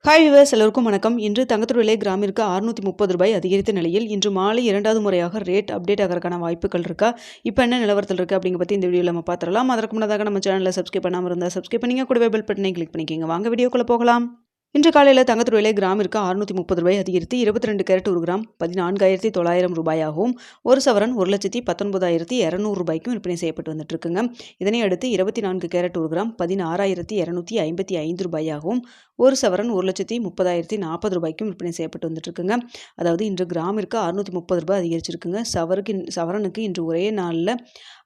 Hi viewers, எல்லோருக்கும் வணக்கம். இன்று தங்கத்தோட விலை கிராமிற்கு ரூ. 630 அதிகரித்த நிலையில் இன்று மாலை 2வது முறையாக ரேட் அப்டேட் ஆகிறதுக்கான வாய்ப்புகள் இருக்கா? இப்போ என்ன நிலவரத்தில் இருக்குது அப்படிங்க பற்றி இந்த வீடியோவில் நம்ம பார்த்துடலாம். அதற்கு முன்னதாக நம்ம சேனலில் சப்ஸ்கிரைப் பண்ணாமல் இருந்தால் சப்ஸ்கிரைப் பண்ணிங்க, கூடவே பெல் பட்டனை கிளிக் பண்ணிக்கோங்க. வாங்க வீடியோக்குள்ளே போகலாம். இன்று காலையில் தங்கத்தோட விலை கிராமிற்கு ரூ. 630 அதிகரித்து 22 கேரட் 1 கிராம் 14,900 ரூபாயாகவும், ஒரு சவரன் 1,19,200 ரூபாய்க்கும் விற்பனை செய்யப்பட்டு வந்துட்டு இருக்குங்க. இதனை அடுத்து 24 கேரட் 1 கிராம் 16,255 ரூபாயாகவும், ஒரு சவரன் 1,30,040 ரூபாய்க்கும் விற்பனை செய்யப்பட்டு வந்துட்டு இருக்குங்க. அதாவது இன்று கிராமிற்கு ரூ. 630 அதிகரிச்சிருக்குங்க. சவரனுக்கு இன்று ஒரே நாளில்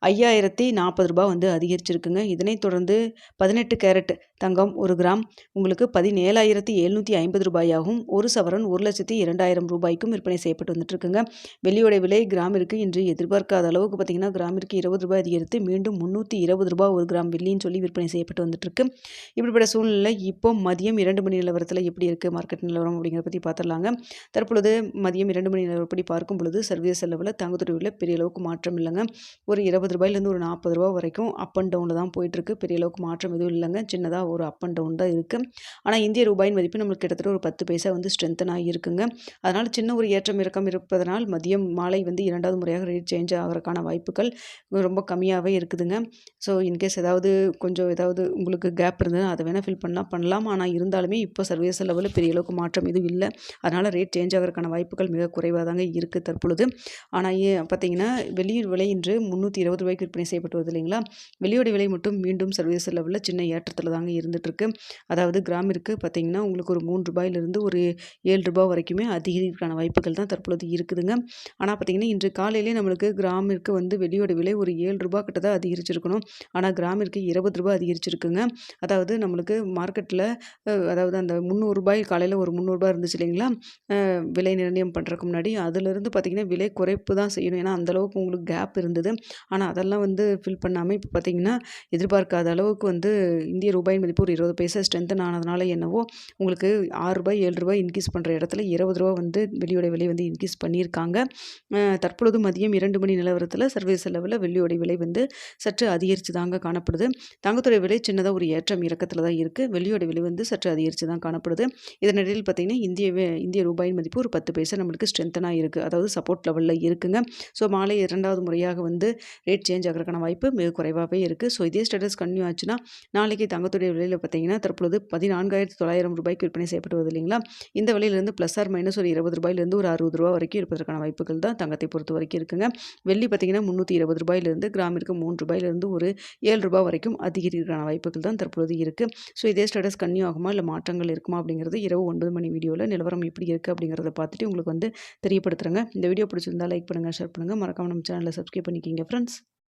5,040 ரூபாய் வந்து அதிகரிச்சிருக்குங்க. இதனைத் தொடர்ந்து 18 கேரட் தங்கம் 1 கிராம் உங்களுக்கு 17,750 ரூபாயாகவும், ஒரு சவரன் 1,02,000 ரூபாய்க்கும் விற்பனை செய்யப்பட்டு வந்துட்டு இருக்குங்க. வெள்ளியோட விலை கிராமிற்கு இன்று எதிர்பார்க்காத அளவுக்கு பார்த்தீங்கன்னா கிராமிற்கு ரூ. 20 அதிகரித்து மீண்டும் ரூ. 320 ஒரு கிராம் வெள்ளின்னு சொல்லி விற்பனை செய்யப்பட்டு வந்துட்டு இருக்கு. இப்படிப்பட்ட சூழ்நிலை இப்போ மதியம் 2 மணி நிலவரத்தில் எப்படி இருக்குது மார்க்கெட் நிலவரம் அப்படிங்கிறத பற்றி பார்த்துடலாங்க. தற்பொழுது மதியம் 2 மணி நிலவரப்படி பார்க்கும் பொழுது சர்வதேச அளவில் தங்கத்தோட விலை பெரிய அளவுக்கு மாற்றம் இல்லைங்க. ஒரு ரூ. 20 ஒரு ரூ. 40 வரைக்கும் அப் அண்ட் டவுனில் தான் போயிட்டுருக்கு. பெரிய அளவுக்கு மாற்றம் எதுவும் இல்லைங்க. சின்னதாக ஒரு அப் அண்ட் டவுன் தான் இருக்குது. ஆனால் இந்திய ரூபாயின் மதிப்பு நம்மளுக்கு கிட்டத்தட்ட ஒரு 10 பைசா வந்து ஸ்ட்ரென்த்தன் ஆகியிருக்குங்க. அதனால் சின்ன ஒரு ஏற்றம் இறக்கம் இருப்பதனால் மதியம் மாலை வந்து 2வது முறையாக ரேட் சேஞ்ச் ஆகிறதுக்கான வாய்ப்புகள் ரொம்ப கம்மியாகவே இருக்குதுங்க. ஸோ இன்கேஸ் ஏதாவது உங்களுக்கு கேப் இருந்ததுன்னா அதை வேணால் ஃபில் பண்ணலாம். ஆனால் இருந்தாலுமே இப்போ சர்வதேச லெவலில் பெரிய அளவுக்கு மாற்றம் எதுவும் இல்லை. அதனால் ரேட் சேஞ்ச் ஆகிறதுக்கான வாய்ப்புகள் மிக குறைவாக தாங்க இருக்குது தற்பொழுது. ஆனால் பார்த்தீங்கன்னா வெளியூர் விலை இன்று ரூ. 320 விற்பனை செய்யப்பட்டு வருது இல்லைங்களா? வெளியோட விலை மட்டும் மீண்டும் சர்வதேச லெவலில் சின்ன ஏற்றத்தில் தாங்க இருந்துகிட்ருக்கு. அதாவது கிராமிற்கு பார்த்தீங்கன்னா உங்களுக்கு ஒரு ரூ. 3 ஒரு ரூ. 7 வரைக்குமே அதிகரிக்கான வாய்ப்புகள் தான் தற்பொழுது இருக்குதுங்க. ஆனால் பார்த்தீங்கன்னா இன்று காலையிலே நம்மளுக்கு கிராமிற்கு வந்து வெளியோட விலை ஒரு ரூ. 7 கிட்ட தான் அதிகரிச்சிருக்கணும். ஆனால் கிராமிற்கு ரூ. 20 அதிகரிச்சிருக்குங்க. அதாவது நம்மளுக்கு மார்க்கெட்டில் அதாவது அந்த ரூ. 300 காலையில் ஒரு ரூ. 300 இருந்துச்சு இல்லைங்களா? விலை நிர்ணயம் பண்ணுறதுக்கு முன்னாடி அதிலிருந்து பார்த்தீங்கன்னா விலை குறைப்பு தான் செய்யணும். ஏன்னா அந்தளவுக்கு உங்களுக்கு கேப் இருந்தது. ஆனால் அதெல்லாம் வந்து ஃபில் பண்ணாமல் இப்போ பார்த்தீங்கன்னா எதிர்பார்க்காத அளவுக்கு வந்து இந்திய ரூபாயின் மதிப்பு ஒரு 20 பைசா ஸ்ட்ரென்த்தன் ஆனதுனால என்னவோ உங்களுக்கு ரூ. 6 ரூ. 7 இன்க்ரீஸ் பண்ணுற இடத்துல ரூ. 20 வந்து வெள்ளியோட விலை வந்து இன்க்ரீஸ் பண்ணியிருக்காங்க. தற்பொழுது மதியம் 2 மணி நிலவரத்தில் சர்வதேச லெவலில் வெள்ளியோட விலை வந்து சற்று அதிகரித்து தாங்க காணப்படுது. தங்கத்துடைய விலை சின்னதாக ஒரு ஏற்றம் இறக்கத்தில் தான் இருக்குது. வெள்ளியோட விலை வந்து சற்று அதிகரித்து தான் காணப்படுது. இதனிடையில் பார்த்தீங்கன்னா இந்திய ரூபாயின் மதிப்பு ஒரு 10 பைசா நம்மளுக்கு ஸ்ட்ரென்த்தனாக இருக்குது. அதாவது சப்போர்ட் லெவலில் இருக்குங்க. ஸோ மாலை 2வது முறையாக வந்து ரேட் சேஞ்ச் ஆகிறதுக்கான வாய்ப்பு மிக குறைவாகவே இருக்குது. ஸோ இதே ஸ்டேட்டஸ் கன்டினியூ ஆச்சுன்னா நாளைக்கு தங்கத்துடைய விலையில் பார்த்தீங்கன்னா தற்பொழுது 14,900 ரூபாய்க்கு விற்பனை செய்யப்பட்டு வருது இல்லைங்களா? இந்த விலையிலிருந்து ப்ளஸ் ஆர் மைனஸ் ஒரு ரூ. 20 ஒரு ரூ. 60 வரைக்கும் இருப்பதற்கான வாய்ப்புகள் தான் தங்கத்தை பொறுத்த வரைக்கும் இருக்குங்க. வெள்ளி பார்த்தீங்கன்னா ரூ. 320 கிராமிற்கு ரூ. 3 ஒரு ரூ. 7 வரைக்கும் அதிகரிக்கான வாய்ப்புகள் தான் தற்பொழுது இருக்குது. ஸோ இதே ஸ்டேட்டஸ் கன்டினியூ ஆகுமா இல்லை மாற்றங்கள் இருக்குமா அப்படிங்கிறது இரவு 9 மணி வீடியோவில் நிலவரம் எப்படி இருக்குது அப்படிங்கிறத பார்த்துட்டு உங்களுக்கு வந்து தெரியப்படுத்துகிறேங்க. இந்த வீடியோ பிடிச்சிருந்தா லைக் பண்ணுங்கள், ஷேர் பண்ணுங்கள், மறக்காம நம்ம சேனலை சப்ஸ்கிரைப் பண்ணிக்கிங்க ஃப்ரெண்ட்ஸ்.